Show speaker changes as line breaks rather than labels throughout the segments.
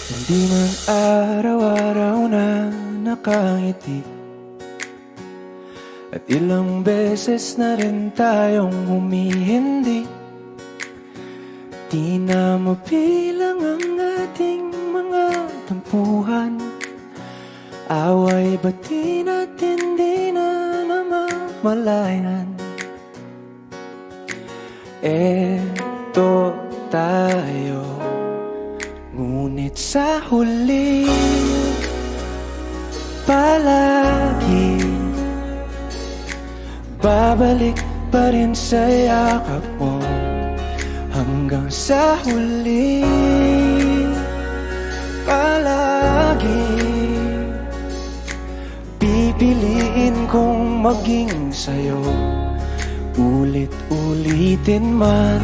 Hindi man araw-araw na nakangiti, at ilang beses na rin tayong humihindi. Di na mabilang ang ating mga tampuhan. Away ba't di natin di na namamalayan? Eto tayo, ngunit sa huli palagi babalik pa rin sa yakap mo. Hanggang sa huli palagi pipiliin kong maging sa'yo. Ulit-ulitin man,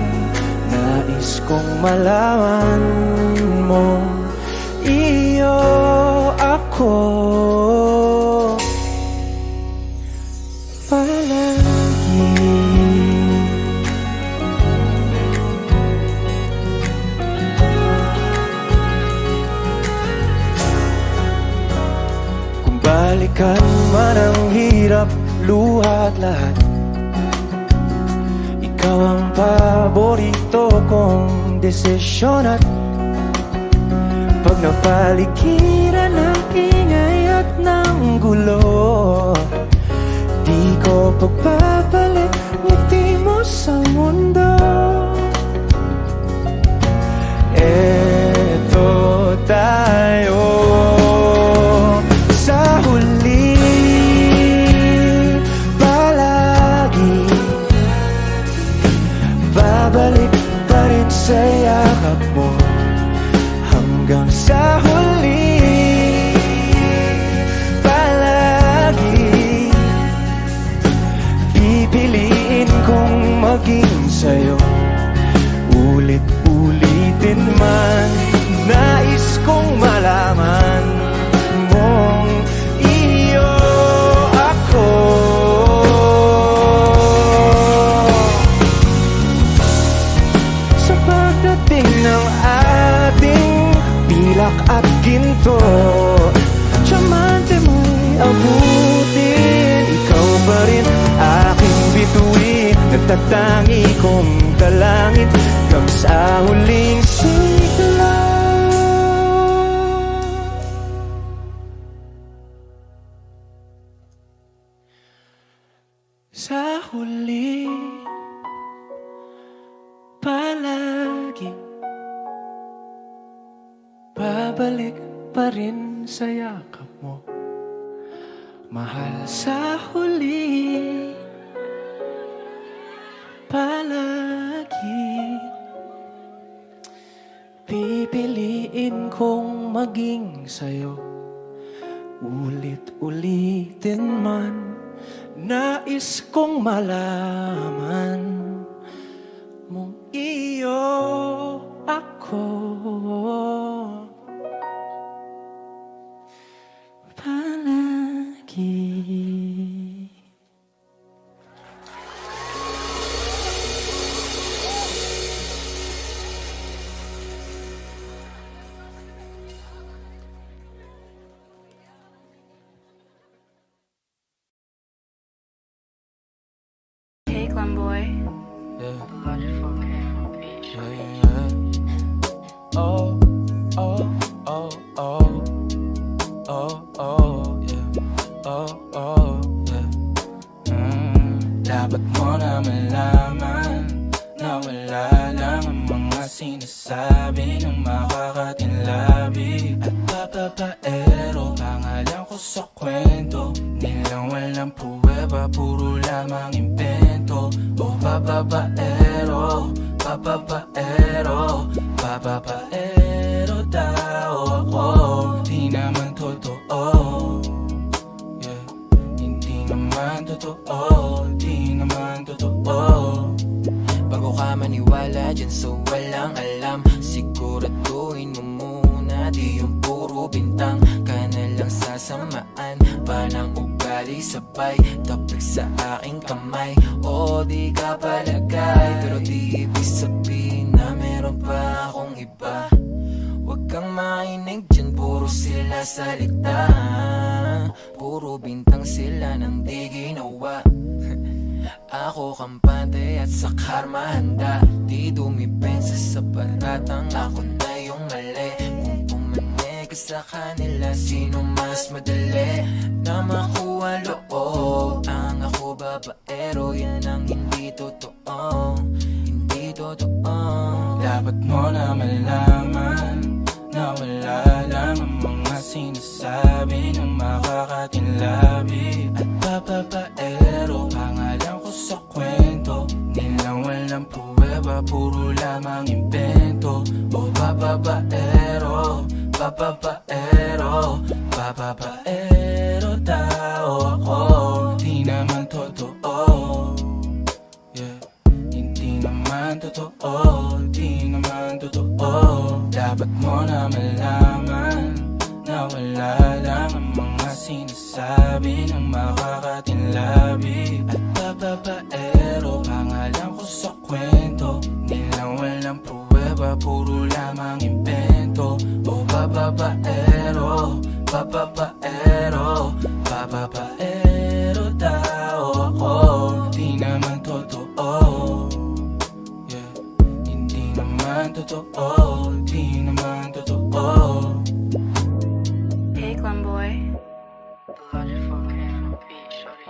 nais kong malaman mo, iyo ako palagi. Kung balikan man ang hirap, luha at lahat, ikaw ang paborito kong desisyon. At pag napaligiran ng ingay at ng gulo, di ko pagbabalik ngiti mo sa mundo. Eto tayo sa huli palagi, babalik pa rin sa yakap mo. Hanggang sa huli palagi pipiliin kong maging sa'yo. Ulit-ulitin man, nais kong malaman mong iyo ako. Sa pagdating ng ating pilak at ginto, tiyamante mo'y abutin. Ikaw pa rin aking bituin, nagtatangi kong dalangin hanggang sa huling sigla. Sa huli palagi babalik pa rin sa yakap mo, mahal. Sa huli palagi pipiliin kong maging sa'yo. Ulit-ulitin man, nais kong malaman mong iyo ako palagi.
Hey, Glen Boy.
Yeah.
Oh, oh, oh, oh, oh, oh, yeah. Oh, oh, yeah. Dapat mo na malaman na wala lang ang mga sinasabi ng makakatinlabi at papapaero. Pangalan ko sa kwento, nilang walang pruweba, puro lamang invento. Oh, papapaero, papapaero, papapaero daw ako. Di naman totoo, yeah. Hindi naman totoo, di naman totoo. Bago ka maniwala dyan sa walang alam, siguraduhin mo muna di yung puro bintang ka na lang sasamaan pa ng ugali sabay tapik sa aking kamay. O di ka palagay, pero di ibig sabihin na meron pa akong iba. Huwag kang makinig nagsasalita. Puro bintang sila nang di ginawa. Ako kampante at sa karma handa. Di dumipensa sa paratang ako na yung mali. Kung pumanig ka sa kanila, sino mas madali na makuha loob? Ang ako babaero, yan ang hindi totoo. Hindi totoo. Dapat mo na malaman na wala lang ang mga sinasabi ng makakatinlabi at babaero. Pangalan ko sa kwento nilang walang pruweba, puro lamang invento. O babaero, babaero, babaero tao ako. Di naman totoo, yeah. Hindi naman totoo, di naman totoo. Dapat mo na malaman na wala lang ang mga sinasabi ng makakatinlabi at babaero. Pangalan ko sa kwento nilang walang pruweba, puro lamang invento. O babaero, babaero, babaero tao ako. Di naman totoo, yeah. Hindi naman totoo, di naman totoo.
Hey, Glenboy.
The logic for piano beat, shorty.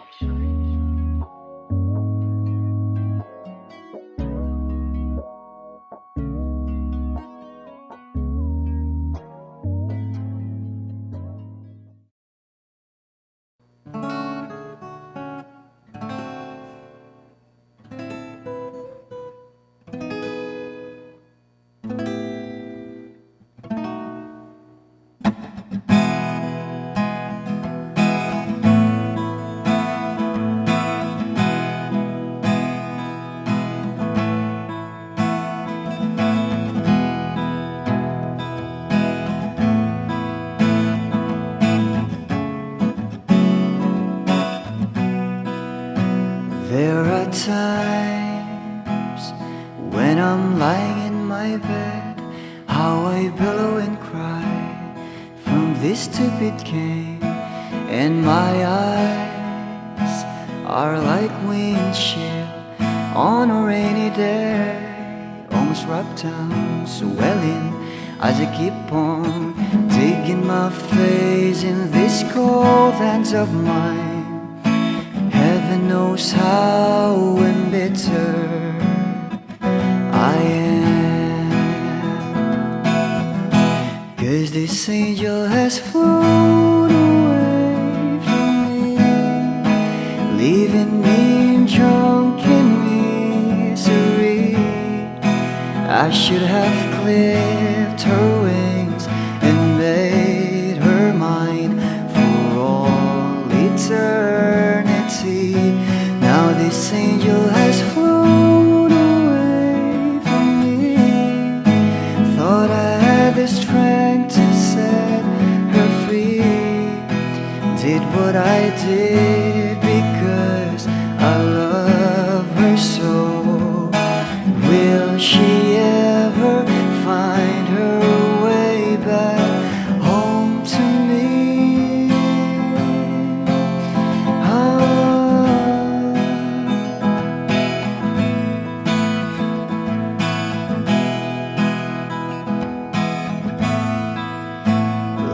There are times when I'm lying in my bed, how I billow and cry from this stupid game, and my eyes are like windshield on a rainy day, almost wrapped down, swelling as I keep on digging my face in these cold hands of mine. Heaven knows how embittered I am, 'cause this angel has flown away from me, leaving me in drunken misery. I should have clipped her wings and made her mine for all eternity. Now this angel has flown away from me. Thought I had the strength to set her free. Did what I did because I love her so. Will she ever find her way back home to me?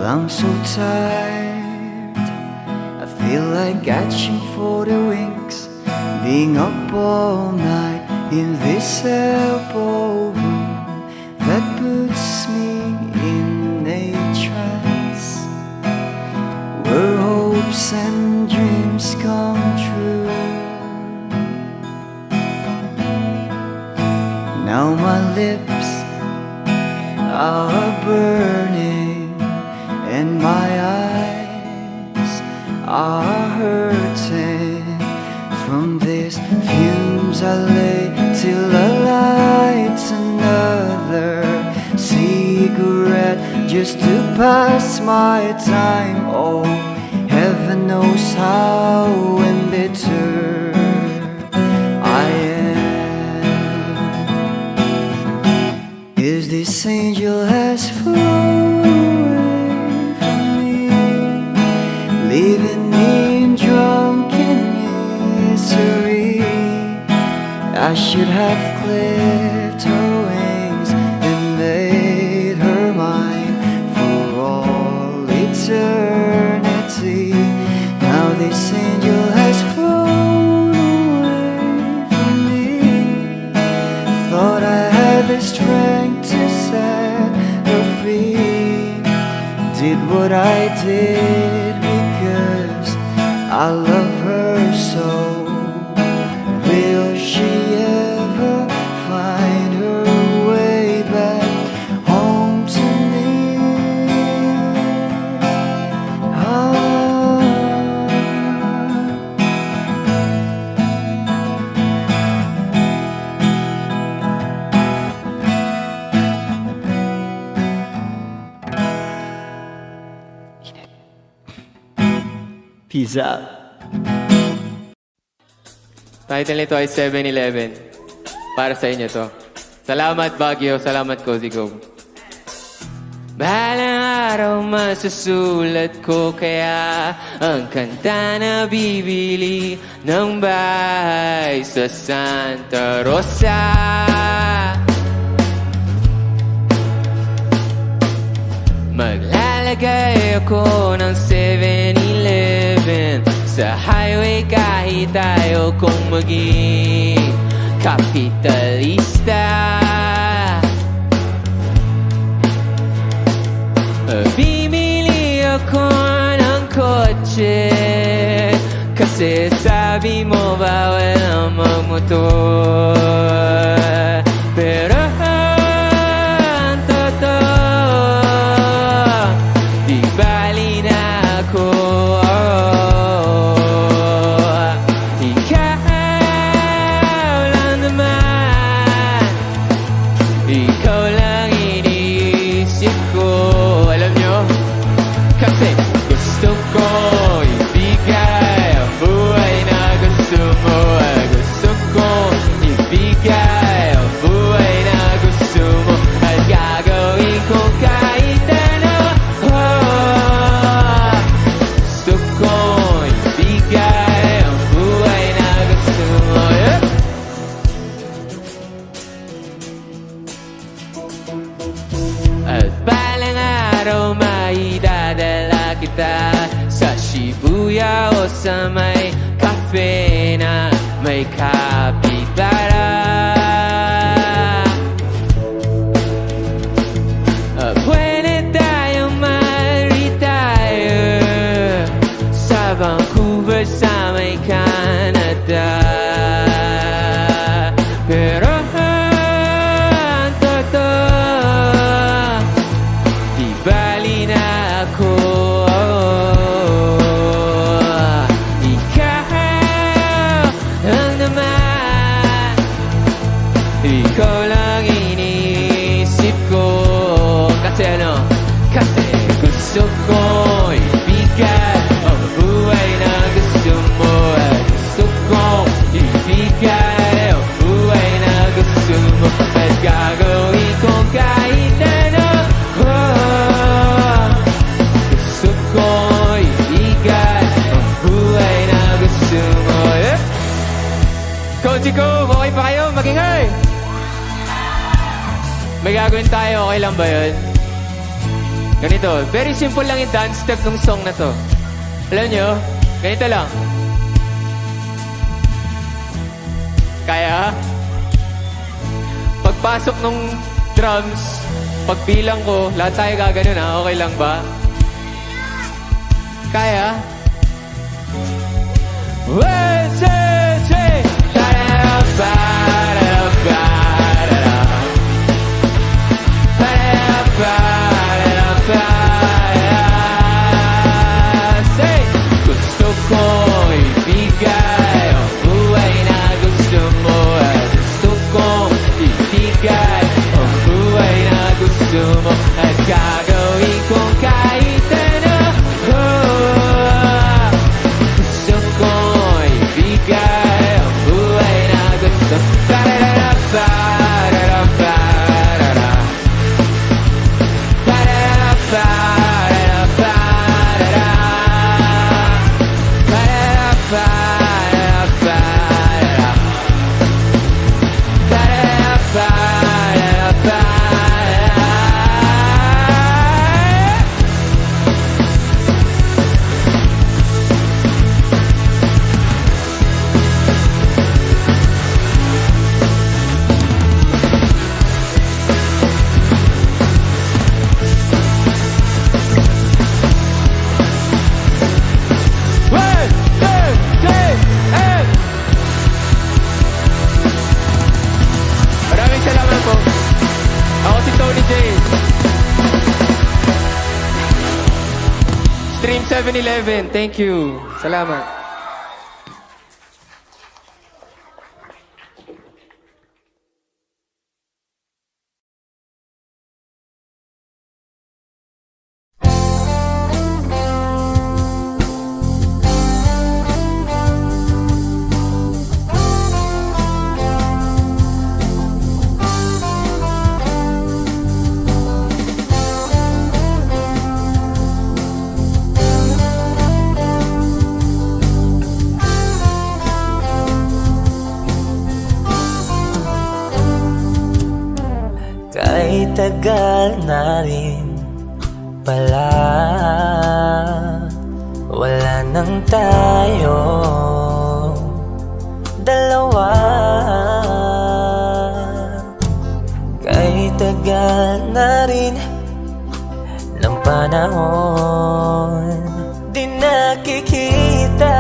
I'm so tired, I feel like catching for the wings, being up all night in this elbow room that puts me in a trance, where hopes and dreams come true. Now my lips are burning and my eyes are hurting from these fumes. I lay till I light another cigarette just to pass my time. Oh, heaven knows how embittered I am, 'cause this angel has flown away from me,
could have clipped her wings and made her mine for all eternity. Now this angel has flown away from me. Thought I had the strength to set her free. Did what I did because I love her so. Will she ever find her way back home to me? Peace out.
Title nito ay 7-Eleven. Para sa inyo to. Salamat Baguio, salamat Cozy Go. Balang araw masusulat ko kaya ang kanta na bibili ng bahay sa Santa Rosa. Maglalagay ako ng 7-Eleven sa highway kahit tayo kung maging kapitalista. Bimili ako ng kotse kasi sabi mo bawal ang magmotor. Pero ang totoo, di bali na ako. Ikaw lang naman, ikaw lang iniisip ko. Alam nyo, kasi gusto ko ibigay ang buhay na gusto mo. Gusto ko ibigay ang buhay na gusto mo. At gagawin ko kahit ano. Gusto ko ibigay ang buhay na gusto mo. At balang araw maidadala kita sa Shibuya o sa may cafe na may kapitara. Pwede tayong ma-retire sa Vancouver sa may Canada. Pero ang totoo, di bali na ako. Ikaw lang naman, ikaw lang iniisip ko. Kasi ano? Kasi gusto ko ibigay ang buhay na gusto mo. At gusto ko ibigay ang buhay na gusto mo. At gagawin ko kahit ano. Gusto ko ibigay ang buhay na gusto mo. Cozy Go, okay pa kayo? Magingay! May gagawin tayo, okay lang ba yun? Ganito, very simple lang yung dance step ng song na to. Alam nyo, ganito lang. Kaya? Pagpasok ng drums, pagbilang ko, lahat tayo gaganon ha, okay lang ba? Kaya? 1, 2, 3! Gusto ko ibigay ang buhay na gusto mo. Gusto ko ibigay ang buhay na gusto mo. At gagawin ko kahit ano. Gusto ko ibigay ang buhay na gusto mo. 7-Eleven. Thank you. Salamat.
Kay tagal na rin pala, wala nang tayo dalawa. Kay tagal na rin ng panahon, di nakikita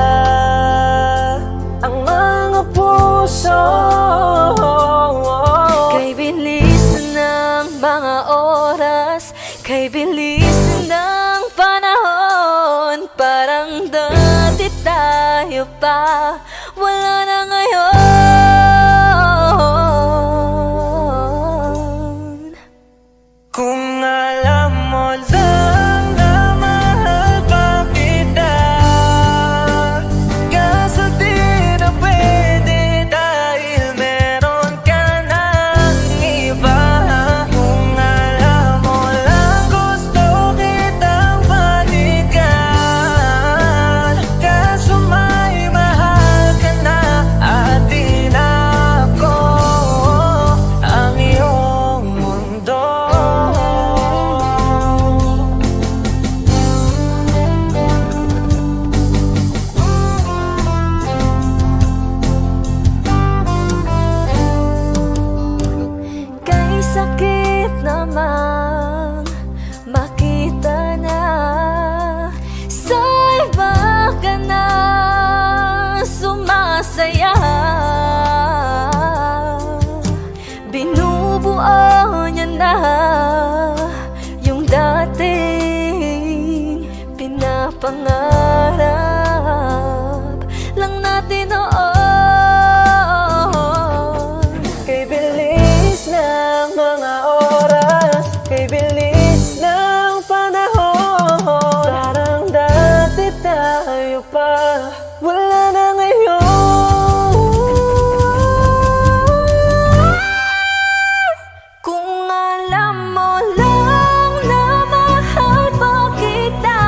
ang mga puso.
Kay bilis ng mga oras, kay bilis ng panahon, parang dati tayo pa, wala na ngayon.
Kung alam mo lang na mahal pa kita, kaso di na pwede dahil meron ka ng iba. Kung alam mo lang gusto kitang balikan, kaso may mahal ka na at di na ako ang iyong mundo.
Kay sakit namang makita na sa iba ka na sumasaya. Binubuo niya na yung dating pinapangarap lang natin noon.
Kay bilis ng mga oras, kay bilis ng panahon, parang dati tayo pa, wala na ngayon.
Kung alam mo lang na mahal pa kita,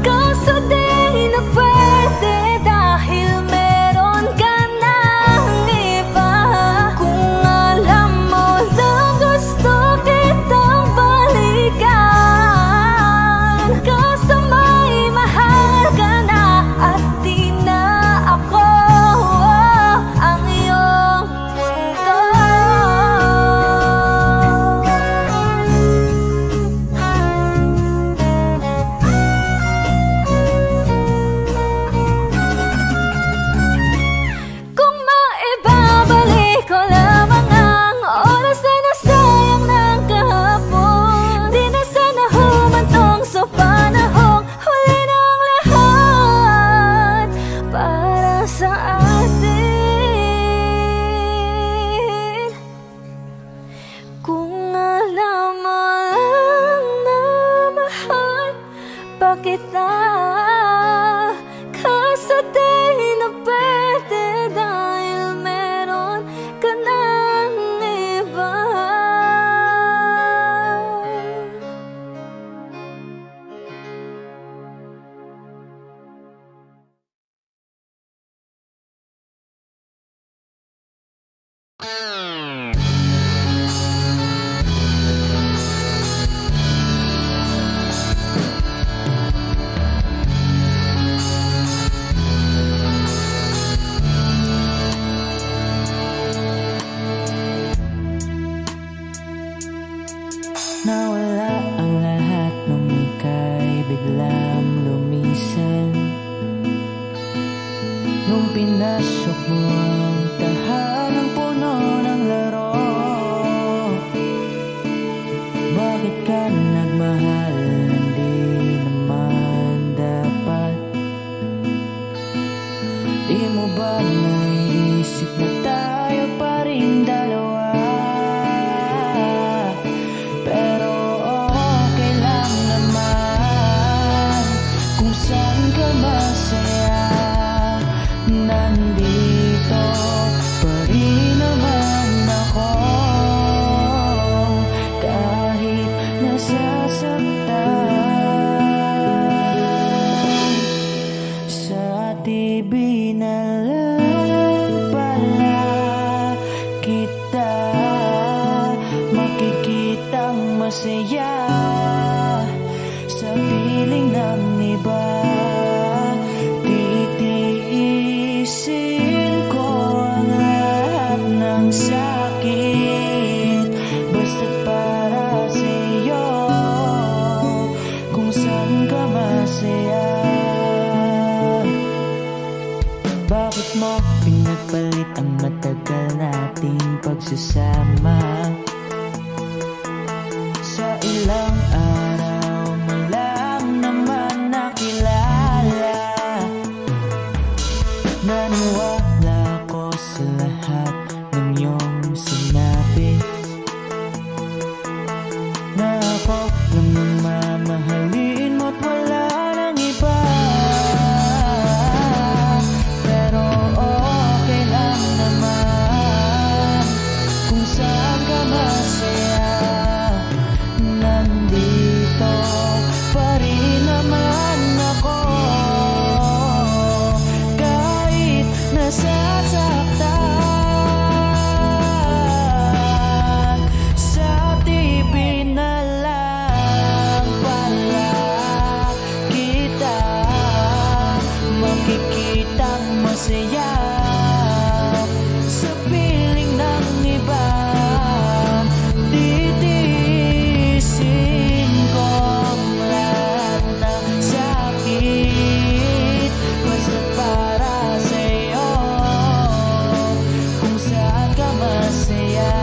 kaso di na pwede dahil meron ka ng iba. Kung alam mo lang gusto kitang balikan, kaso may mahal ka na at di na ako ang iyong mundo. Kung maibabalik ko lamang ang oras na nasayang ng kahapon, di na sana humantong sa panahong huli ng lahat para sa atin. Kung alam mo lang na mahal pa kita, kaso di na pwede dahil meron ka ng iba.
Nawala ang lahat nung ika'y biglang lumisan. Nung pinasok mo ang tahanang puno ng laro, bakit ka nagmahal ng di naman makikitang masaya sa piling ng iba. Titiisin ko ang lahat ng sakit basta't para sa'yo, kung saan ka masaya. Bakit mo pinagpalit ang matagal nating pagsasama? Sa ilang araw mo lang naman nakilala. Naniwala ko sa lahat ng iyong sinabi, na ako lang ang mamahalin mo't wala nang iba. Pero okay lang naman kung saan ka masaya. Nandito pa rin naman ako, kahit nasasaktan. Sa TV na lang pala kita makikitang masaya sa piling ng iba. Titiisin ko ang lahat ng sakit basta't para sa'yo, kung saan ka masaya.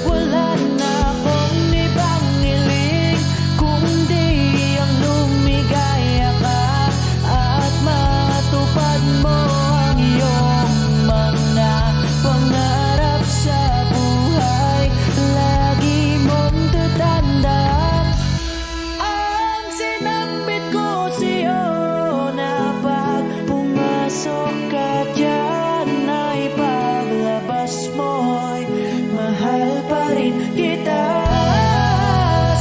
Wala na akong ibang hiling kundi ang lumigaya ka at matupad mo ang iyong mga pangarap sa buhay. Lagi mong tatandaan ang sinambit ko sa'yo, na pag pumasok ka dyan ay paglabas mo'y mahal pa rin kita.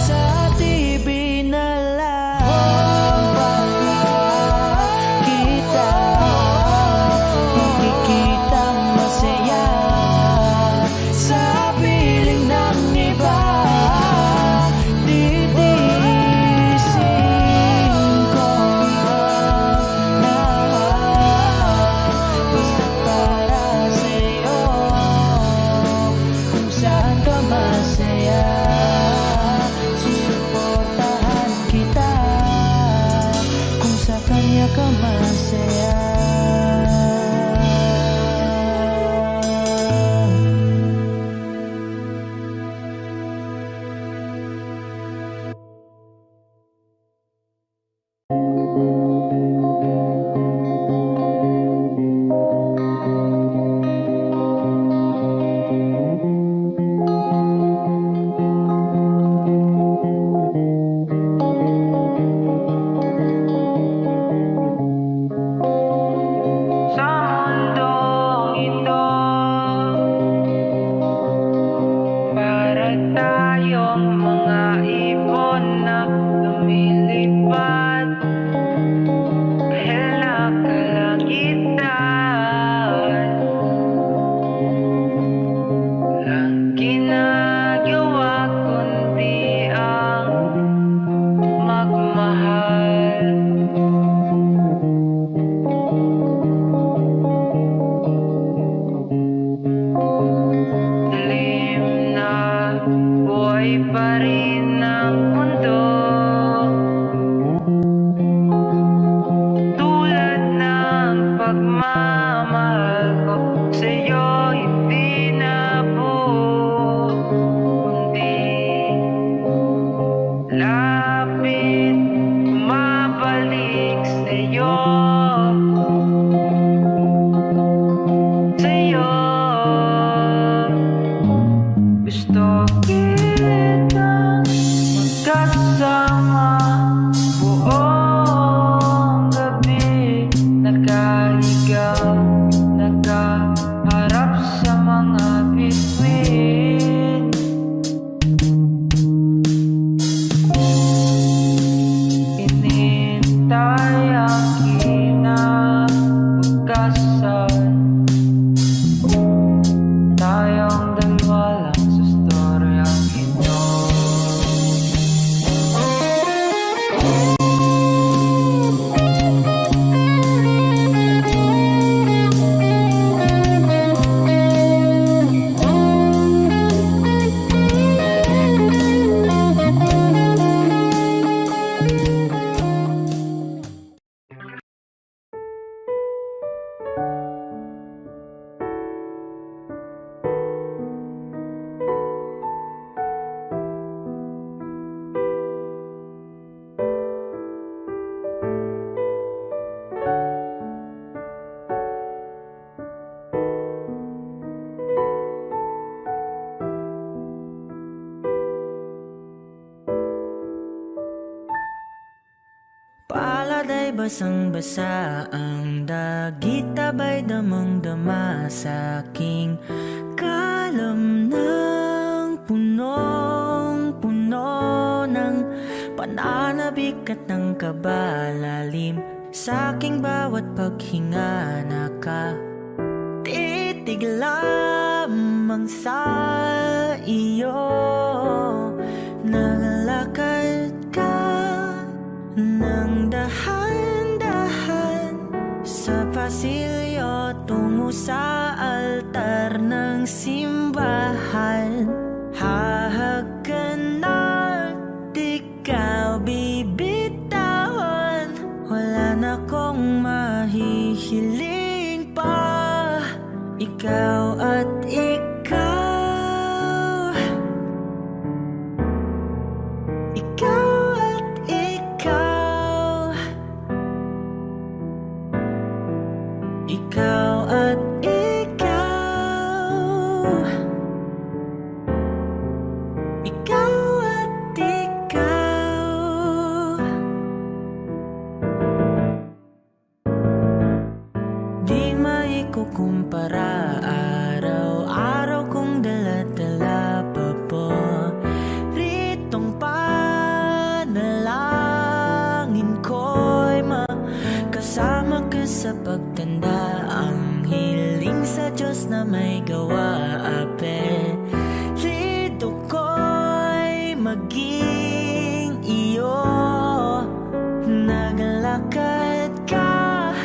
Sa TV na lang pala kita makikitang masaya sa piling ng iba. Titiisin ko ang lahat basta't para sa'yo, kung saan ka masaya. Susuportahan kita kung sa kanya ka masaya.
Sa mundong ito, para tayong mga ibon na lumilipad dahil nakalagitan. Walang ginagawa kundi ang magmahal. Dilim na buhay pa rin ang mundo, tulad ng pagmamahal ko sa'yo hindi na buo, kundi lapit, bumabalik sa'yo. Gusto kitang magkasama buong gabi, nakahiga, nakaharap sa mga bituin. Inintay ang kinabukasan.
basang-basa ang dagit, tabay damang-dama sa aking kalam ng punong-puno ng pananabik at ng kabalalim. Sa aking bawat paghinga nakatitig lamang sa iyo. Naglalakad ka ng dahan-dahan sa pasilyo tungo sa altar ng simbahan. Hahagan at ikaw bibitawan, wala na kong mahihiling pa. Ikaw at ikaw, ikaw at ikaw, ikaw at ikaw, ikaw at ikaw. Di maikukumpara, araw-araw kong dala-dala pa po ritong panalangin ko'y makasama ka sa pagtanda. Ang hiling sa Diyos na may gawa, apelido ko'y maging iyo. Naglalakad ka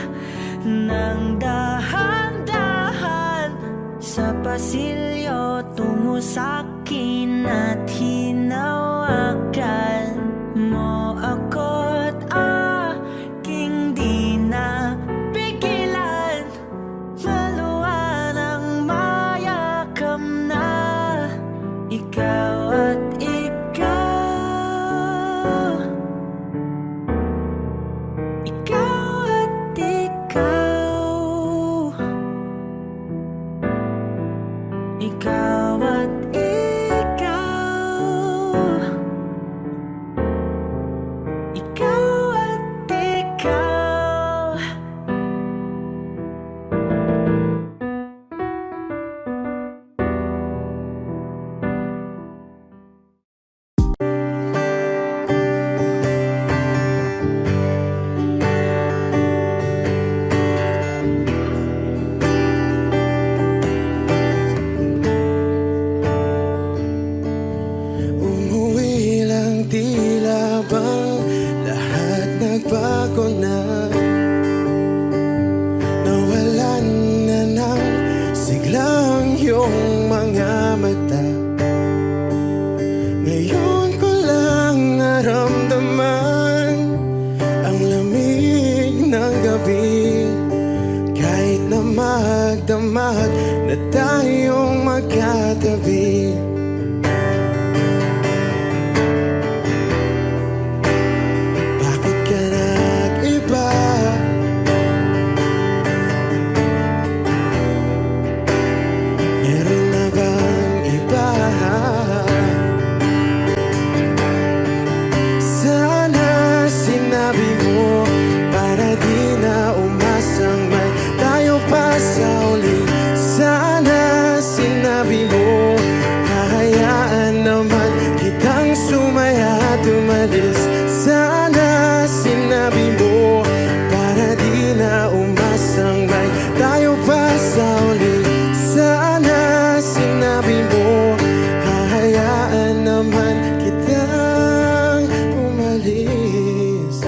ng dahan-dahan sa pasilyo tungo sa'kin at hinawakan mo ako't aking di na pigilan. Maluwan ang mayakam na ikaw at ikaw, ikaw at ikaw, ikaw at ikaw, ikaw at ikaw.
Umuwi lang, tila bang lahat nagbago na. Nawalan na ng siglang iyong mga mata. Ngayon ko lang naramdaman ang lamig ng gabi. Kahit na magdamag na tayong magkatabi. Bakit ka nag-iba? Meron na bang iba? Sana sinabi mo para di na umasang may tayo pa sa uli. Sana sinabi mo hahayaan naman kitang sumaya at umalis. Sana sinabi mo para di na umasang may tayo pa sa uli. Sana sinabi mo hahayaan naman kitang umalis.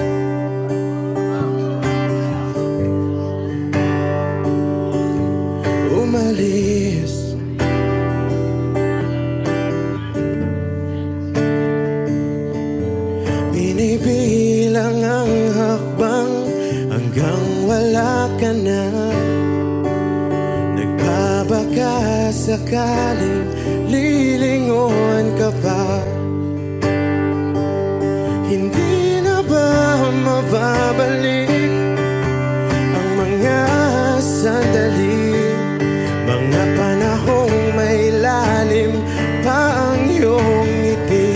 Umalis. Binibilang ang hakbang hanggang wala ka na. Nagbabaka sakaling lilingon ka pa. Hindi na ba mababalik ang mga sandali, mga panahong may lalim pa ang iyong ngiti?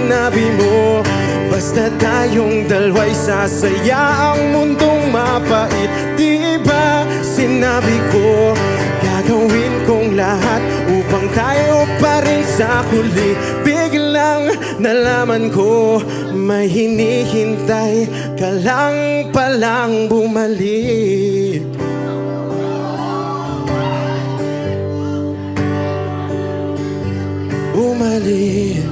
sinabi mo, basta tayong dalawa'y sasaya, ang mundong mapait. Di ba sinabi ko, gagawin kong lahat upang tayo pa rin sa huli. Biglang nalaman ko, may hinihintay ka lang palang bumalik. Bumalik.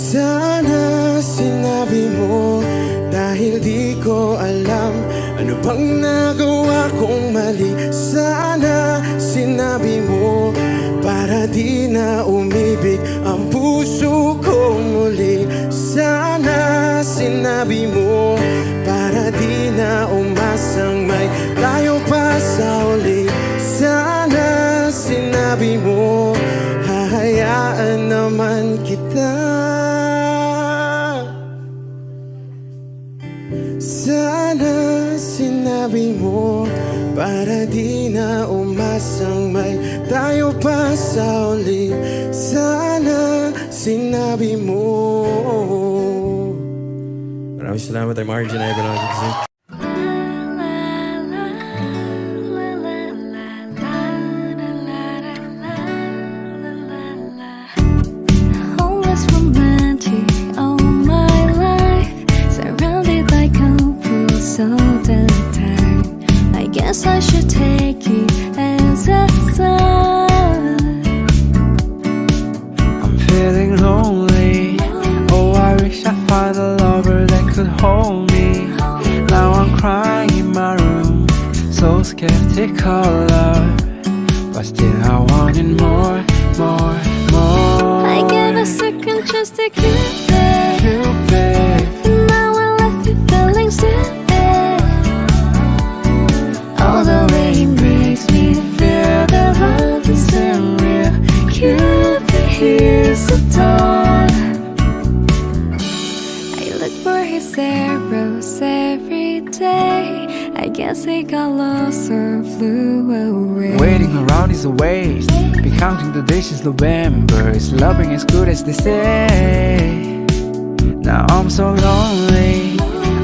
Sana sinabi mo, dahil di ko alam ano bang nagawa kong mali. Sana sinabi mo, para di na umibig ang puso ko muli. Sana sinabi mo, para di na umasang may tayo pa sa uli. Sana sinabi mo, hahayaan naman kita. Sana sinabi mo, para di na umasang may tayo pa sa uli. Sana sinabi mo. Maraming salamat, I'm Arjun Ivan.
Always romantic all my life, surrounded by couples all the time. I guess I should take it as a sign.
I'm feeling lonely. Oh, I wish I find a lover that could hold me. Now I'm crying in my room, so skeptical love, but still I wanted more, more, more.
I gave a second chance to keep it.
You, babe.
Now I left you feeling stupid. All the way it makes me feel that love isn't real. Cupid hears the dawn. I look for his arrows every day. I guess he got lost or flew away.
Waiting around is a waste. Be counting the days since November. Is loving as good as they say? Now I'm so lonely.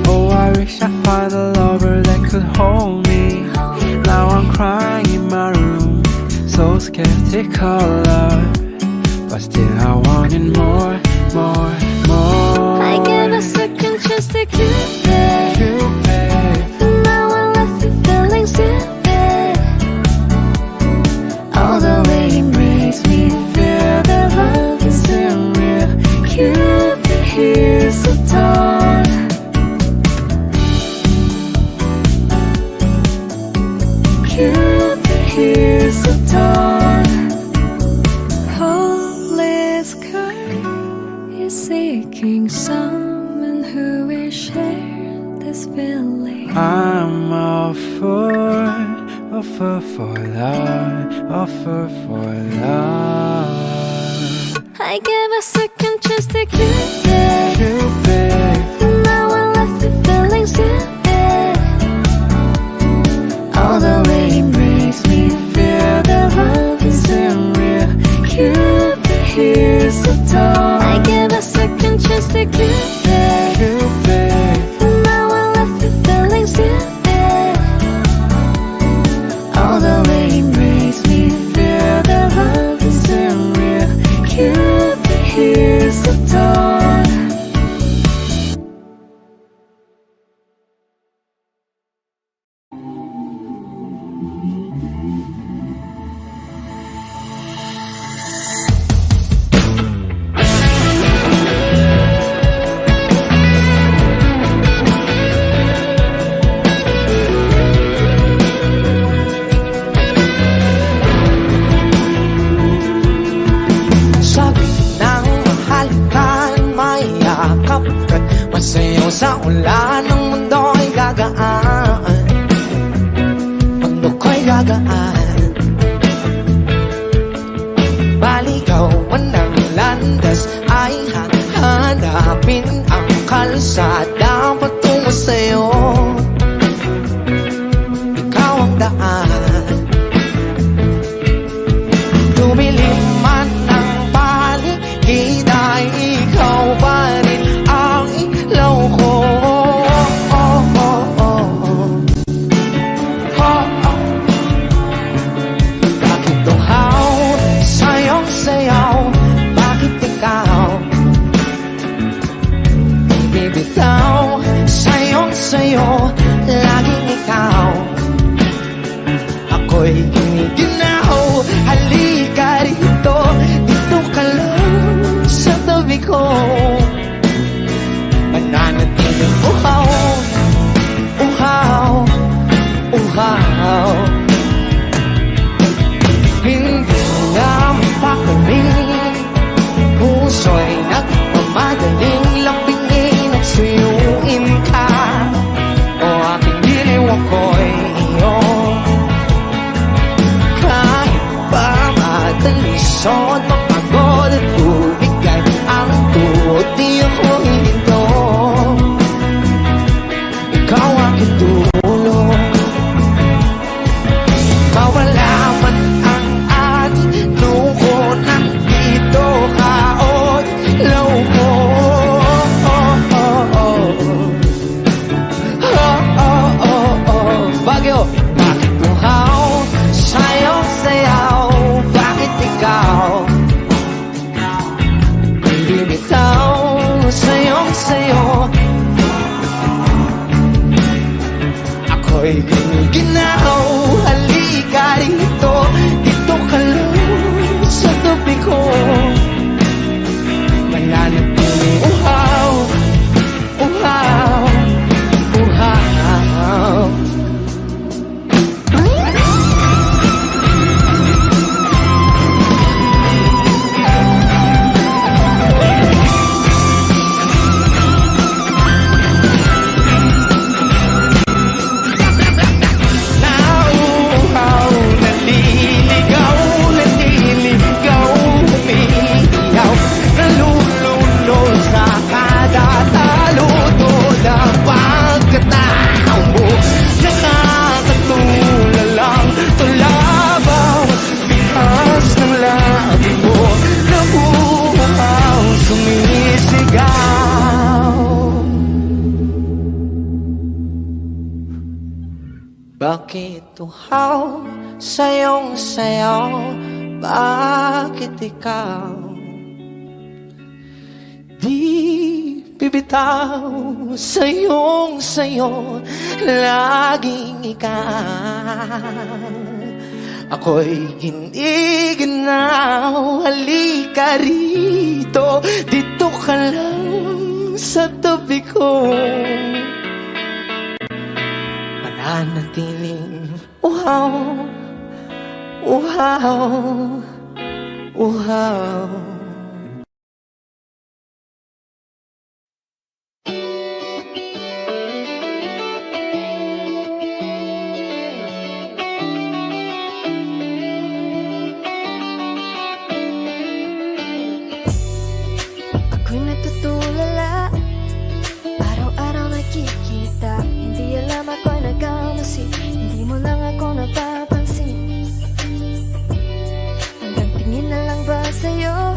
Oh, I wish I find a lover that could hold me. Now I'm crying in my room, so skeptical love, but still I wanted more, more, more.
I gave a second chance to keep it.
You, babe.
Now I left you feeling stupid. All the way it makes me feel that love isn't real. Cupid hears the dawn. Cupid hears the dawn. Hopeless girl is seeking someone who will share this feeling.
I'm all for love, offer for love.
I gave a second chance to keep it.
You, babe.
Now I left you feeling stupid. All the way it makes me feel that love isn't real. Cupid hears the dawn. I gave a second chance to keep it.
You, babe.
Now I left you feeling stupid. All the way it makes me feel that love isn't real. Cupid hears the dawn.
Sabi ng mahalikan, mayakap ka't masayaw sa ulan. Ang mundo ay gagaan, mundo ko'y gagaan. Baligawan ng landas ay hahanapin ang kalsada patungo sa'yo. Ikaw ang daan. sa'yo, laging ikaw. Ako'y giniginaw, halika rito, dito ka lang sa tabi ko. Mananatiling uhaw, uhaw, uhaw. Hindi na mapakaling, puso'y nagmamadaling lapingin at suyuin ka. O aking giliw ako'y iyo. Kahit pa matanisod, mapagod at bumigay ang tuot, di ako hihinto. Ikaw aking tulong, mawala man ang ating luho, nandito ka at loko. Bagyo, bakit uhaw? Sayong sayaw, bakit ikaw? Hindi bitaw, sayong sayo. Ako'y giniginaw, halika rito, dito ka lang sa tabi ko. Mananatiling uhaw, uhaw, uhaw. Nauuhaw, naliligaw, naliligaw, umiiyaw, nalulunod sa kada talutod ang pagkatao mo. Nakakatulalang tulabaw, bikas ng labi mo, nabuhaw, sumisigaw. Bakit uhaw, sayong sayaw, bakit ikaw? Di bibitaw, sayong sayo, laging ikaw. Ako'y giniginaw, halika rito, dito ka lang sa tabi ko. Mananatiling uhaw, uhaw, uhaw.
Ako'y natutulala, araw-araw nakikita. Hindi alam ako'y nagkamasi, hindi mo lang ako napapansin. Hanggang tingin na lang ba sa'yo,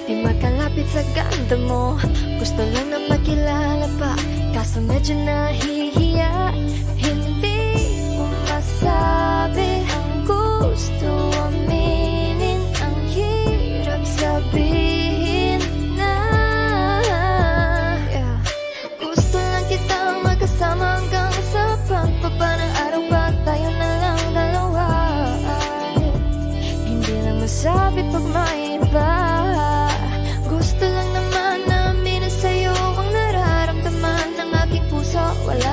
di makalapit sa ganda mo. Gusto lang na makilala pa, kaso medyo nahihiya. Hindi mo masabi ang gusto aminin, ang hirap sabihin na gusto lang kitang magkasama hanggang sa pagbaba ng araw pa tayo na lang dalawa. Hindi lang masabi pag may iba. Gusto lang naman na aminin sa'yo ang nararamdaman ng aking puso. Wala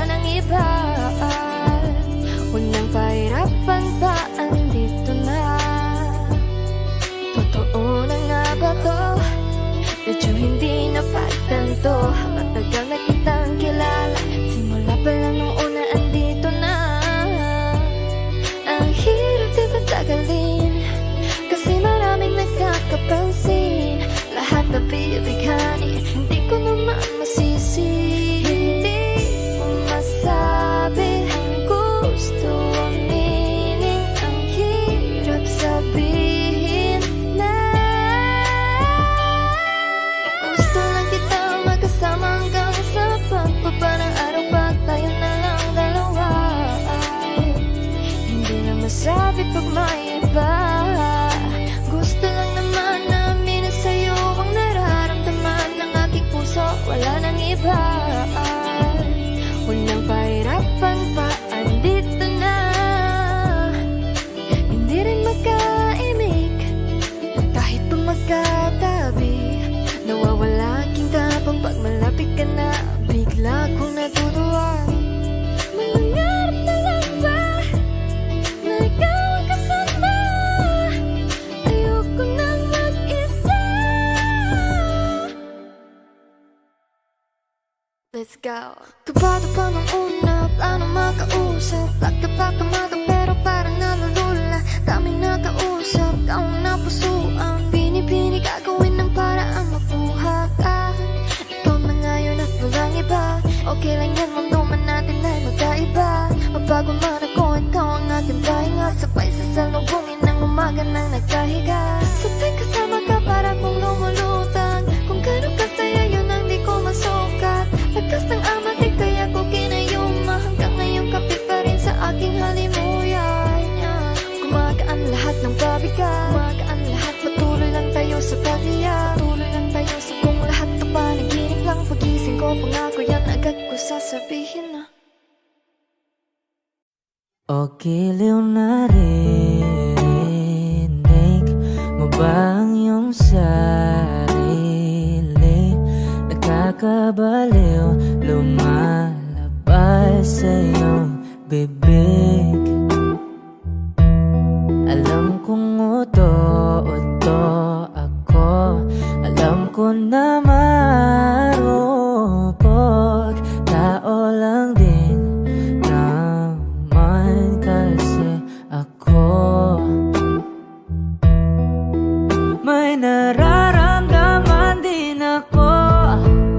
sigaw. Kabado pa nung una, plano makausap. Pagkapakamado pero parang nalulula. Daming nakausap, taong napusuan. Pinipini gagawin ng paraan makuha ka. Ikaw na ngayon at walang iba. Okay lang yan, mundo man natin ay magkaiba. Mabago man ako, ikaw ang aking pahinga. Sabay sasalubungin ng umaga nang nagkahiga. Sabay kasama ka para kong lumulutang. Kung gano'n kasaya yun ang di ko masukat. Lakas ng amat di kaya ko kinayuma. Hanggang ngayon kapit pa rin sa aking halimuyan. Gumagaan lahat ng pabigat. Gumagaan lahat, patuloy lang tayo sa pagliyak. Patuloy lang tayo sa kung lahat to panaginip lang. Pagising ko, pangako yan agad ko sasabihin na.
O giliw na rinig mo ba ang iyong sarili? Nakakabaliw, lumalabas sa iyong bibig. Alam kong uto-uto ako. Alam ko na marupok. Tao lang din naman kasi ako. May nararamdaman din ako.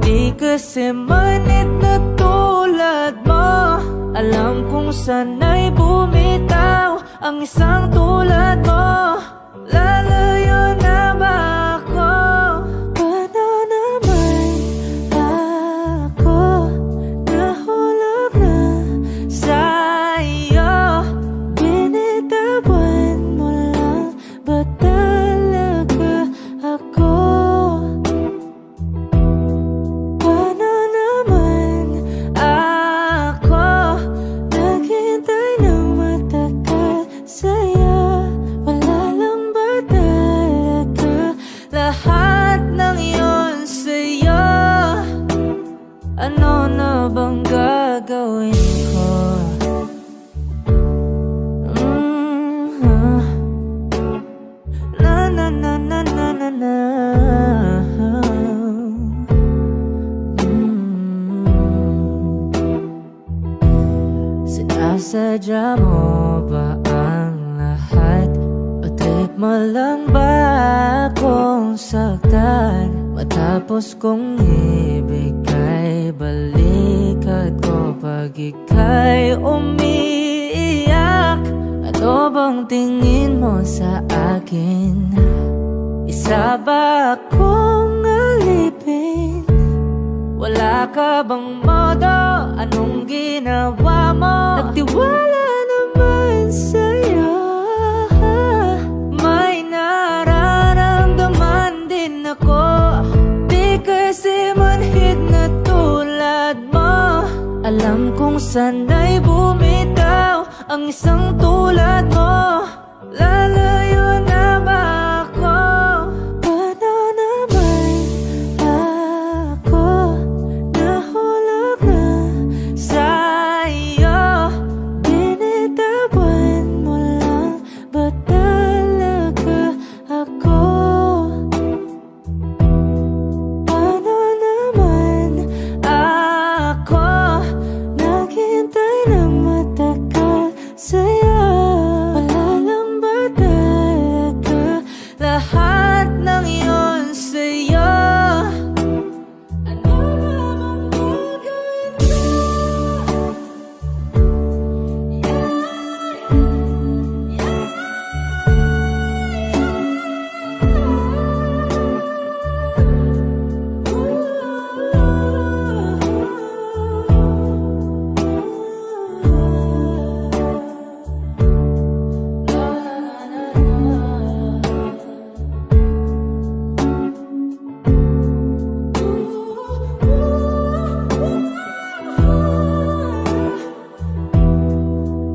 Di kasi manit na tulad mo. Alam kong sana'y bumitaw ang isang tulad mo. Lalayo na ba ako? Paano naman ako nahulog na sa'yo? Binitawan mo lang ba talaga ako? Paano naman ako naghintay ng matagal sa'yo? Wala lang ba talaga lahat ng yun sa'yo? Ano na bang gagawin ko? Na na na na na na na. Sinasadya mo ba ang lahat? O trip mo lang ba akong saktan? Matapos kong ibigay balikat ko pag ika'y umiiyak. Ano bang tingin mo sa akin? Isa ba akong alipin? Wala ka bang modo? Anong ginawa mo? Nagtiwala naman sa'yo. May nararamdaman din ako. Di kasi manhid na tulad mo. Alam kong sana'y bumitaw ang isang tulad mo. Lalayo na ba ako? Paano naman ako nahulog na sa'yo? Binitawan mo lang ba talaga ako? Paano naman ako naghintay ng matagal sa'yo? Wala lang ba talaga lahat ng yun sa'yo? Ano namang gagawin ko?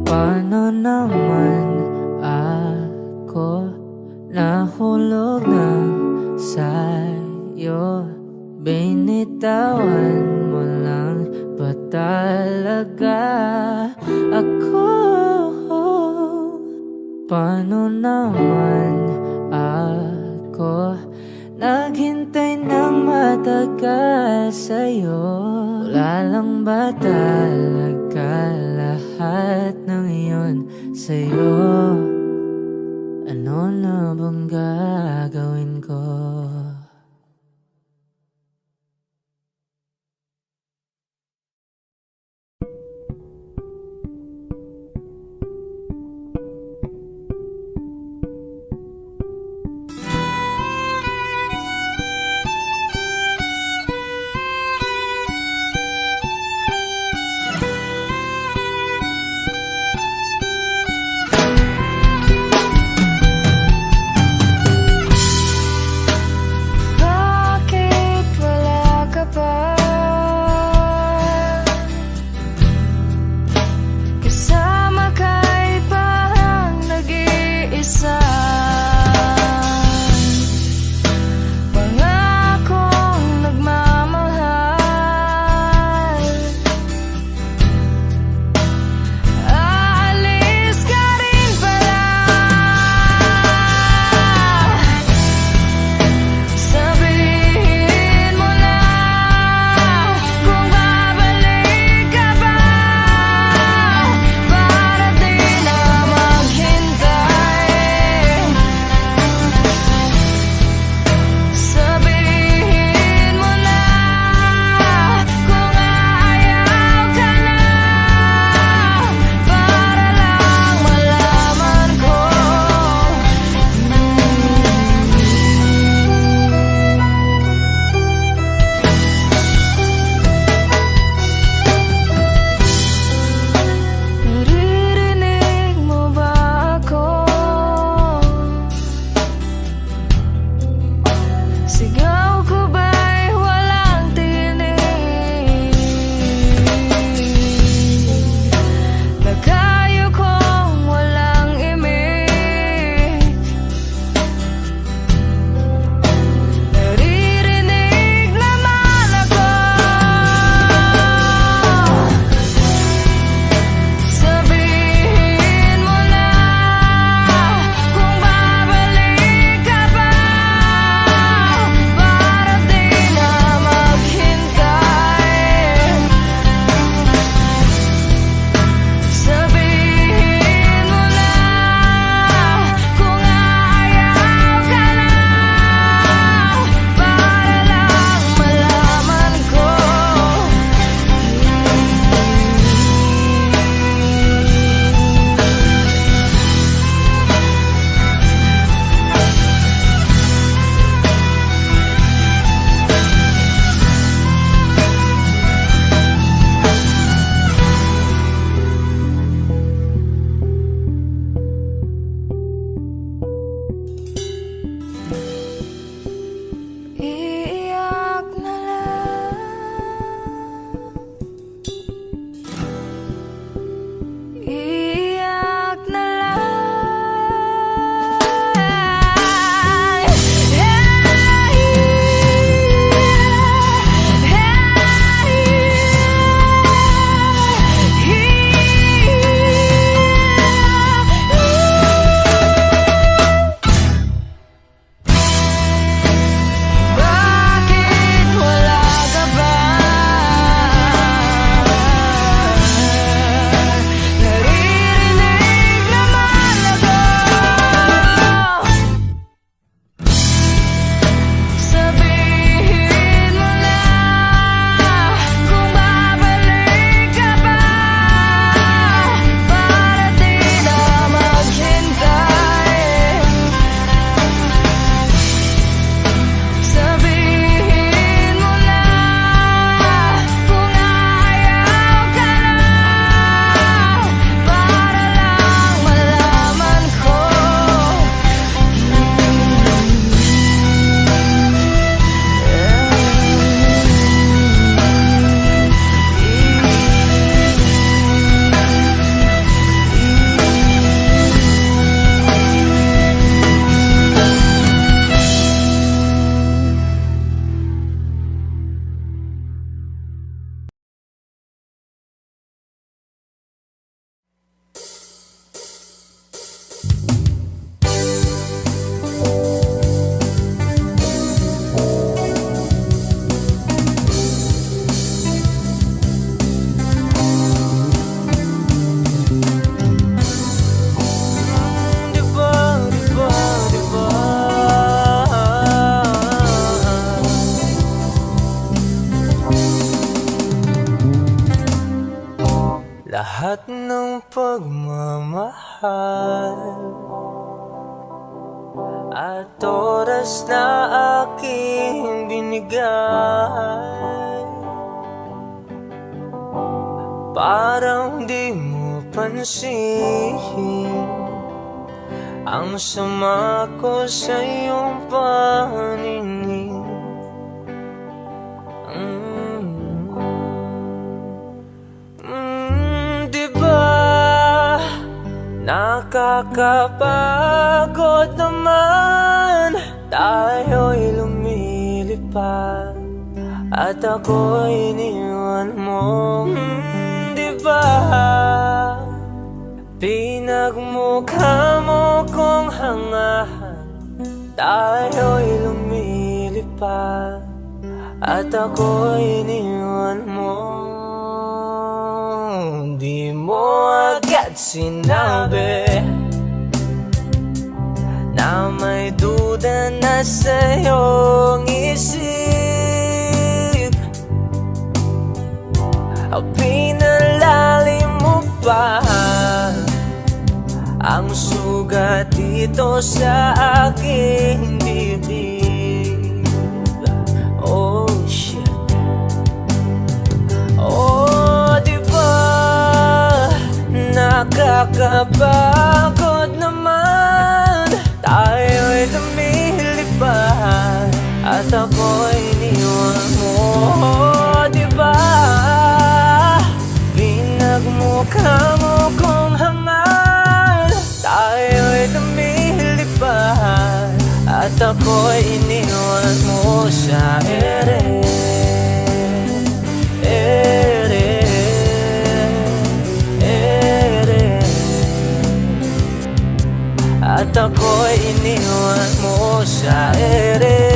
Paano naman ako nahulog na sa'yo? Binitawan mo lang ba talaga ako? Paano naman ako naghintay ng matagal sa'yo? Wala Wala lang ba talaga lahat ng iyon sa'yo? Ano na bang gagawin ko?
lahat ng pagmamahal at oras na aking binigay. Parang di mo pansin ang sama ko sa iyong paningin. Diba nakakapagod naman, tayo'y lumilipad at ako'y iniwan mo. Diba pinagmukha mo kong hangahan, tayo'y lumilipad at ako'y iniwan mo. Di mo agad sinabi na may duda na sa iyong isip. Pinalalim mo pa ang sugat dito sa aking bibig. Oh shit. Oh, diba nakakapagod naman, tayo'y lumilipad at ako'y iniwan mo. Diba pinagmukha mo kong hangal, tayo'y lumilipad at ako'y iniwan mo sa ere. At ako'y iniwan mo sa ere.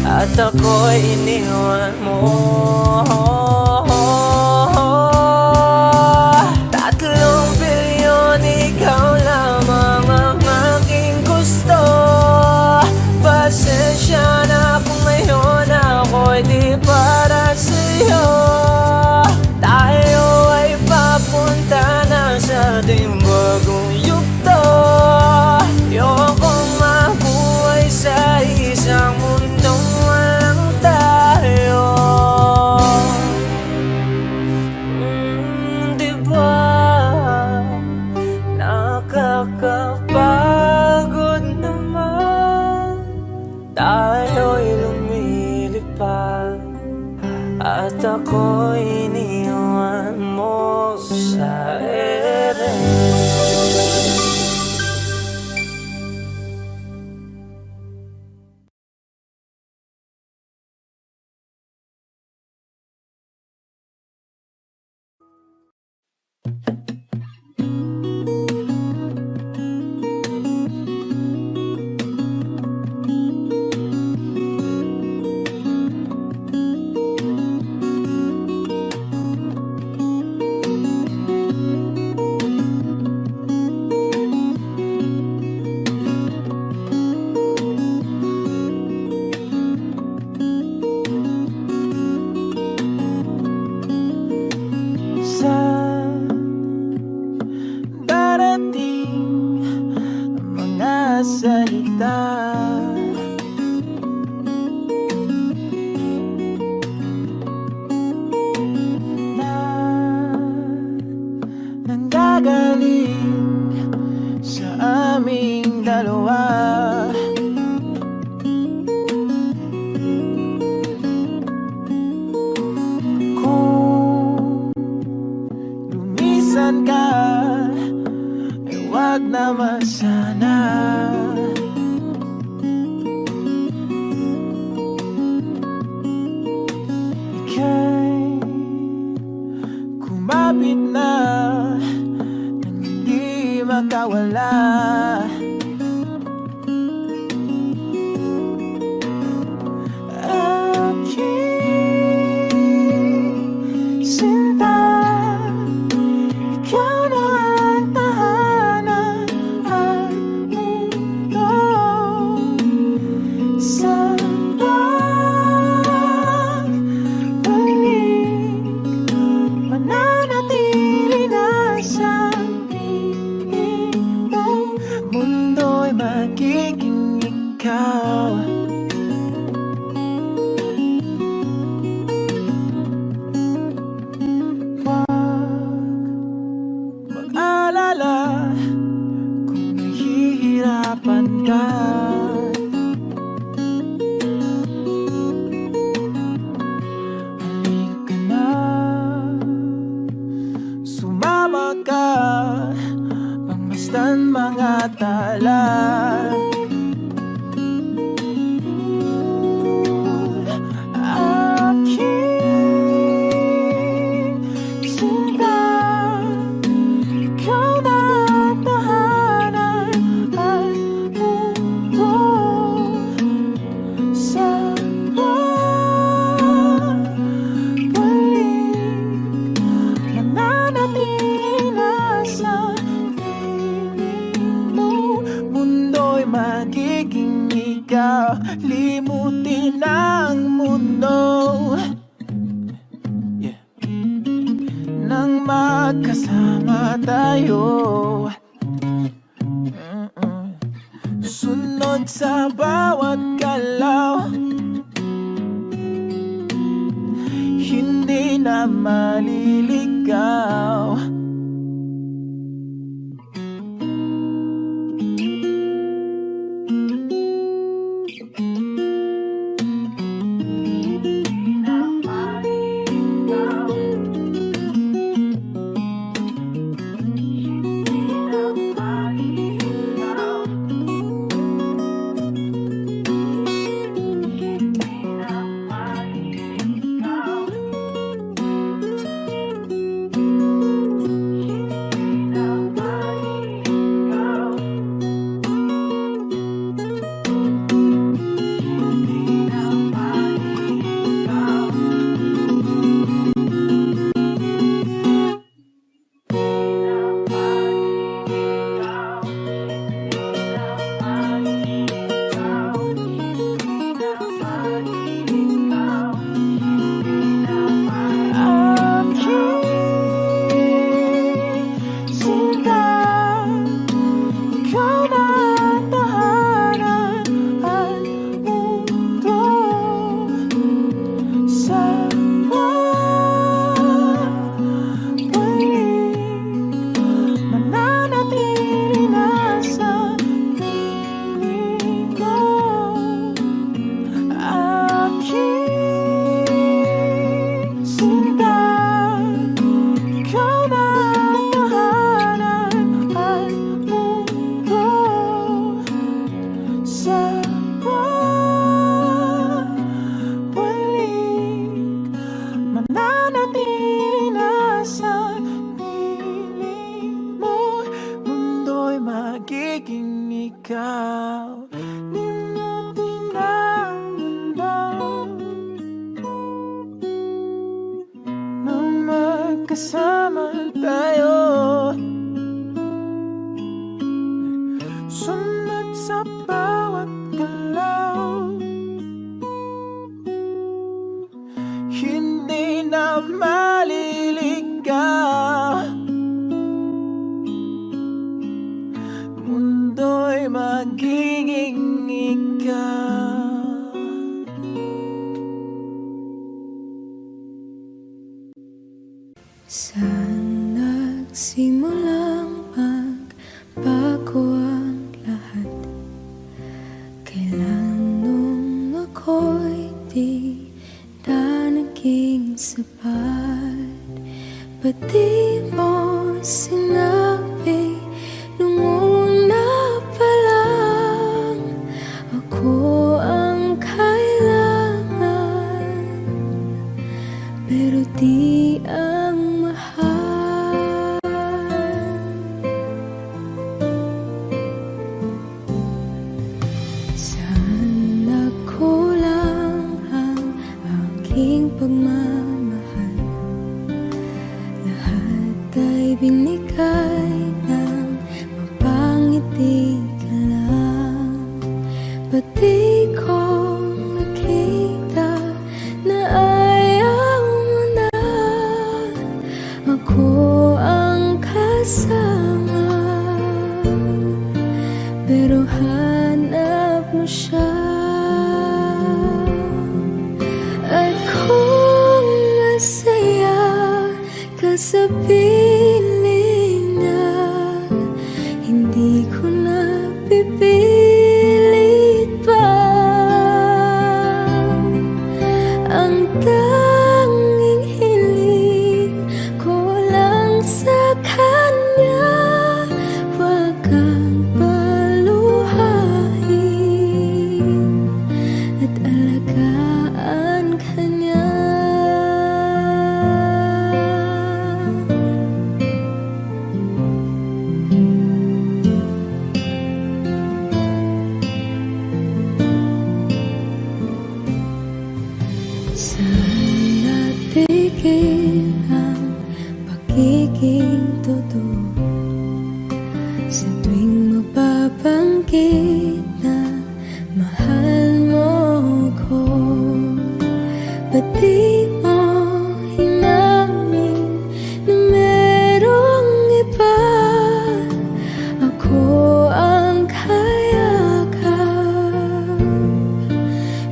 At ako'y iniwan mo. 3 bilyon, ikaw lamang ang aking gusto. Pasensya na kung ngayon ako'y di para sa'yo. Tayo ay papunta na sa ating bagong yugto. Ayokong mabuhay sa isang mundong walang tayo. Diba nakakapagod naman, tayo'y lumilipad at ako'y iniwan mo sa ere.
ikaw. Mag-alala kung nahihirapan ka. Halika na, sumama ka, pagmasdan mga tala. Magiging ikaw, limutin ang mundo, yeah. Nang magkasama tayo, sunod sa bawat galaw, hindi na maliligaw. Magiging ikaw, limutin ang mundo, nang magkasama tayo, sunod sa bawat galaw, hindi na maliligaw. Mundo'y magiging ikaw.
Saan nagsimulang magbago ang lahat? Kailan nung ako'y di na naging sapat? Ba't di mo sinabi nung una pa lang ako ang kailangan, pero di ang mahal? Saan nagkulang ang aking pagmamahal? Lahat ay binigay ng mapangiti ka lang. Ba't di ko nakita na ayaw mo na ako ang kasama? Pero hanap mo siya. At kung masaya ka sa piling niya, hindi ko na pipilit pa. Ang tanging hiling ko lang sa kanya, wag kang paluhain at alagaan ka niya. Saan natigil ang pagiging totoo? Sa tuwing mapabanggit na mahal mo ko, ba't di mo hinamin na merong iba? Ako ang kayakap,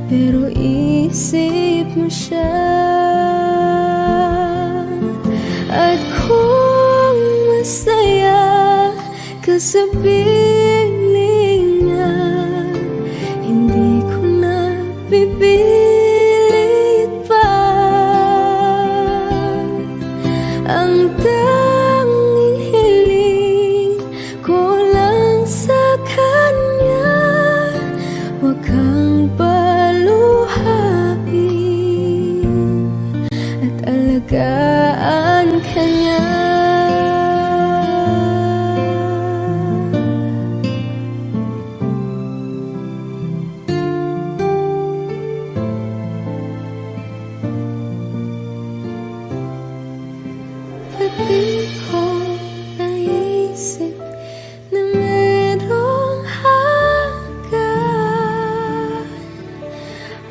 pero isip mo siya. At kung masaya ka sa piling niya, hindi ko na pipilit pa. Ang tanging hiling ko lang sa kanya, wag kang paluhain at alagaan ka niya. Ba't di ko naisip na merong hanggan?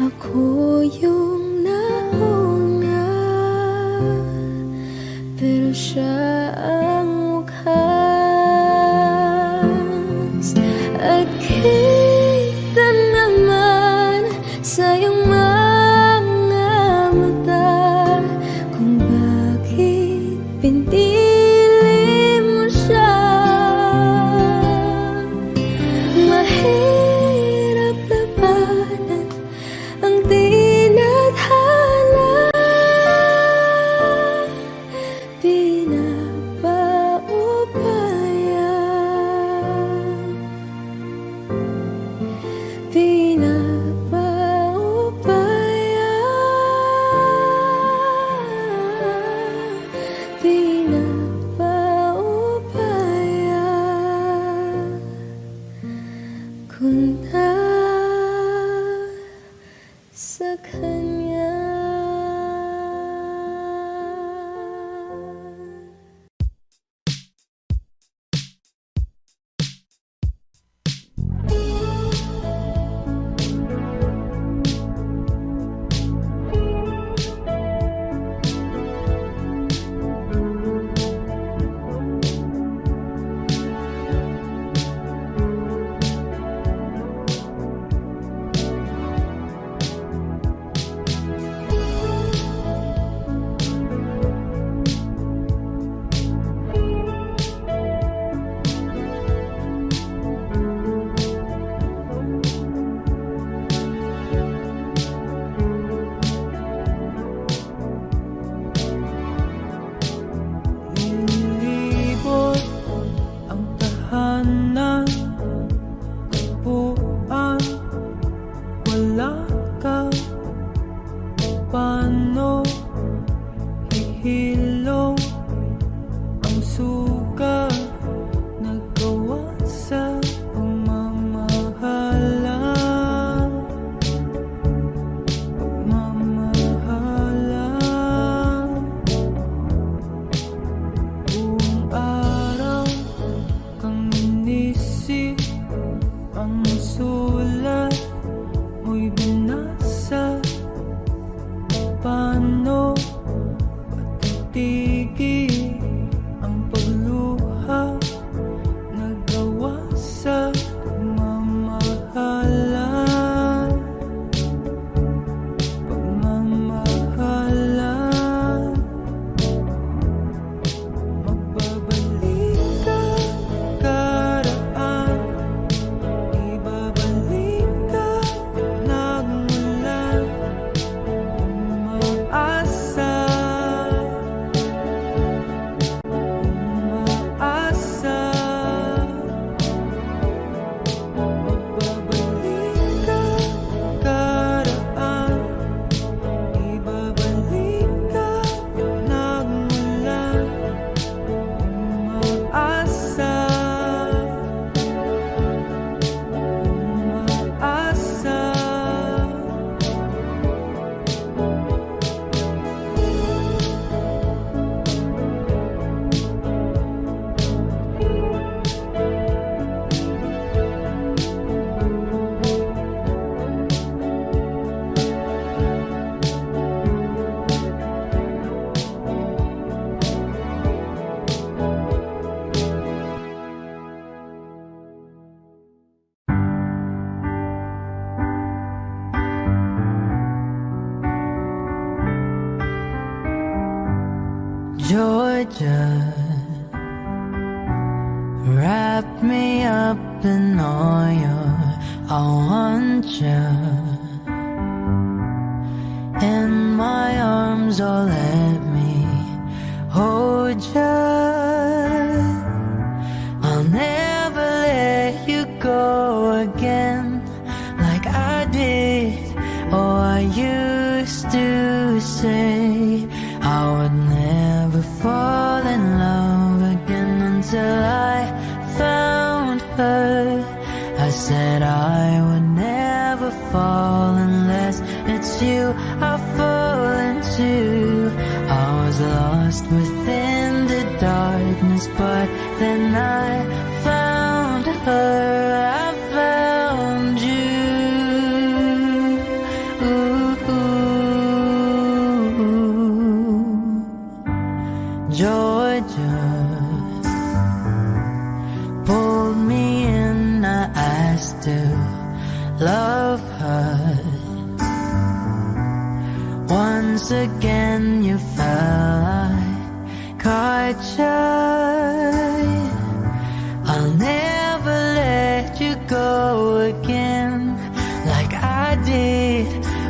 Ako yung nauna, pero siya ang wakas. At kita naman sa iyong mga mata kung bakit pinili mo siya. Mahirap labanan ang tinadhana,
Georgia, wrap me up in oil. I want you in my arms, oh let me hold you. I'll never let you go again like I did. Oh, I used to say I would never fall in love again until I found her. I said I would never fall unless it's you I fall into. I was lost within the darkness, but then I found her. I found you. Georgia pulled me in, I still love her. Once again you fell, I caught you. I'll never let you go again like I did.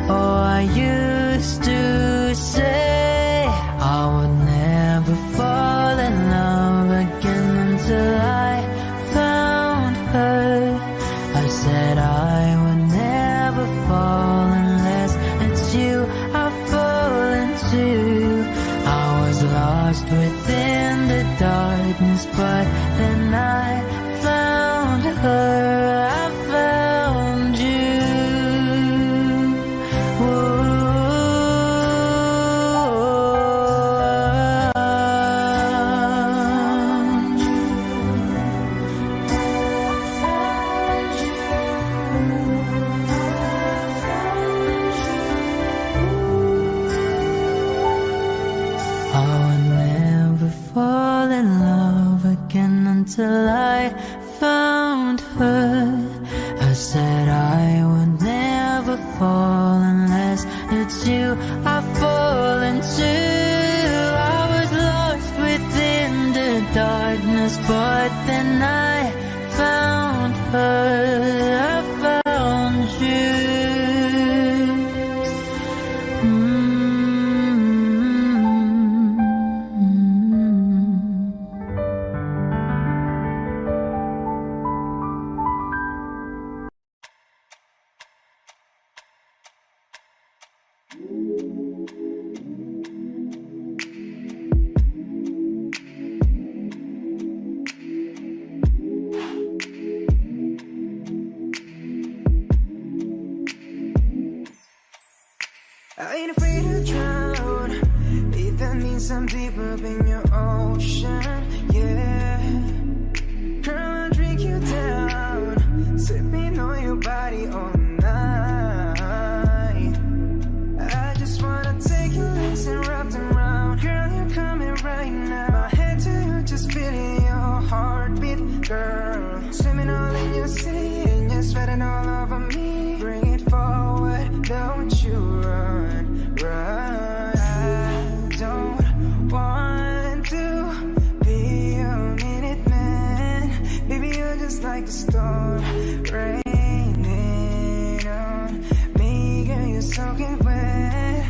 Oh, I used to say I would never fall in love again until I found her. I said I would never fall unless it's you I fall into. I was lost within the darkness, but then I found her. I found you. I would never fall in love again until I found her. I said I would never fall unless it's you I fall into. I was lost within the darkness, but then I found her. I found you.
I ain't afraid to drown. If that means I'm deep up in your ocean, yeah. Girl, I'll drink you down, sipping on your body all night. I just wanna take your legs and wrap them round. Girl, you're coming right now. My head to you, just feeling your heartbeat, girl. Swimming all in your sea, and you're sweating all over me. Bring it forward, don't you run. I don't want to be a minute man. Baby, you're just like a storm raining on me. Girl, you're soaking wet.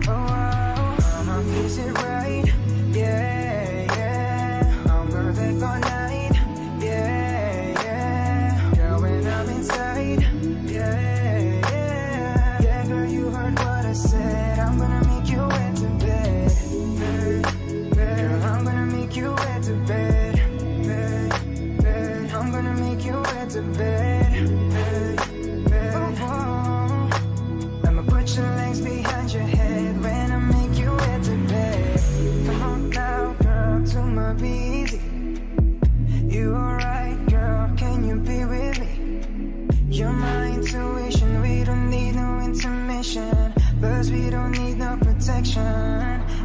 Oh, I'ma fix it right. Yeah, yeah. I'm gonna take all night. Yeah, yeah. Girl, when I'm inside. Yeah, yeah. Yeah, girl, you heard what I said. I'm gonna make you wet to bed. Girl, I'm gonna make you wet to bed. I'm gonna make you wet to bed. Oh, oh. I'ma put your legs behind your head when I make you wet to bed. Come on now, girl, to my beat. You alright, girl? Can you be with me? You're my intuition. We don't need no intermission. Plus we don't need no protection.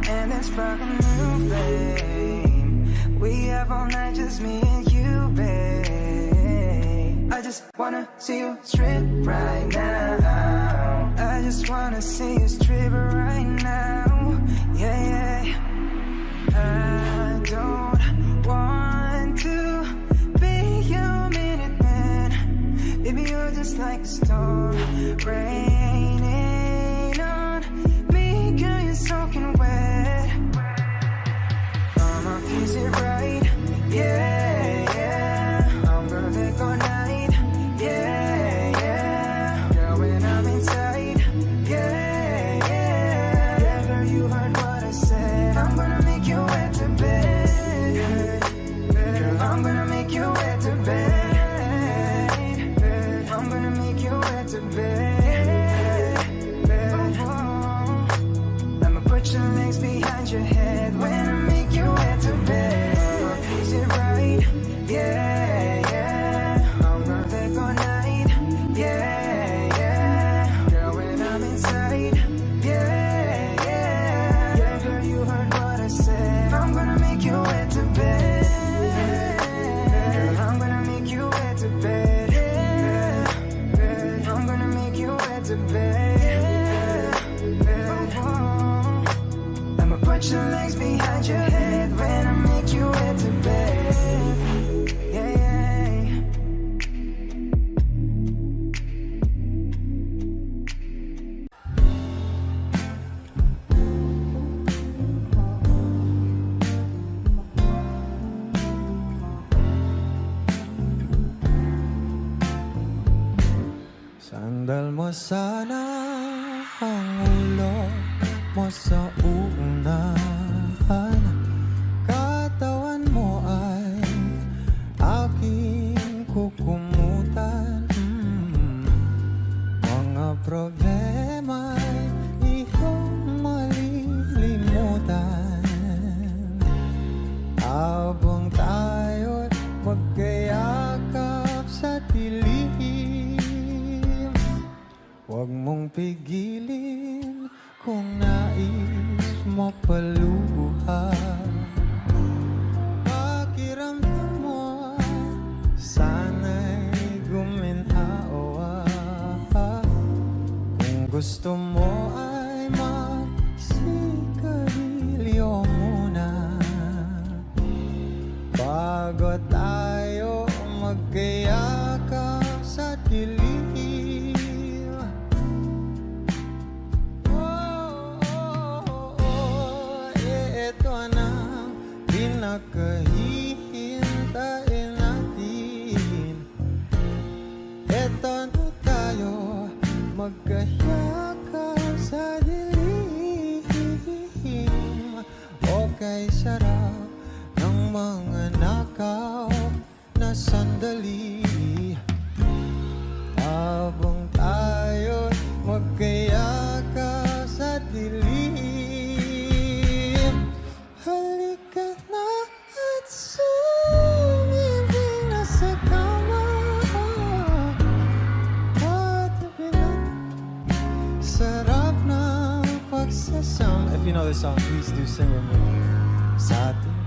And let's spark a new flame. We have all night, just me and you, babe. I just wanna see you strip right now. I just wanna see you strip right now. Yeah, yeah. raining on me, girl, you're soaking wet. Mama, is it right? Yeah, yeah. I'm gonna take all night. Yeah, yeah. Girl, when I'm inside. Yeah, yeah. Yeah, girl, you heard what I said. I'm gonna make you wet to bed. Girl, I'm gonna make you wet to bed. I'm gonna make you wet to bed. I'ma put your legs behind your head when I make you wet to bed. Is it right? Yeah, yeah. I'm gonna take all night. Yeah, yeah. Girl, when I'm inside. Yeah, yeah. Yeah, girl, you heard what I said. I'm gonna make you wet to bed. Girl, I'm gonna make you wet to bed. I'm gonna make you wet to bed. I'ma put your legs behind your head when I make you wet to bed. Yeah, yeah.
Sandal mo sana ang ulo mo sa uunahan. Katawan mo ay aking kukumutan. Mga problema'y iyong malilimutan. Habang tayo'y magkayakap sa dilim, huwag mong pigilin kung nais mo paluha. Pakiramdam mo sana'y guminhawa. Kung gusto mo ay magsigarilyo muna bago tayo magkayakap sa dilim. Ito na pinakahihintayin natin. Ito na tayo magkayakap sa dilim. Okay, sarap ng mga nakaw na sandali. Habang tayo magkayakap sa dilim, halika na at sumibig na sa kama. Patabi na, sarap ng pagsasama. If you know this song, please do sing with me. Sa ating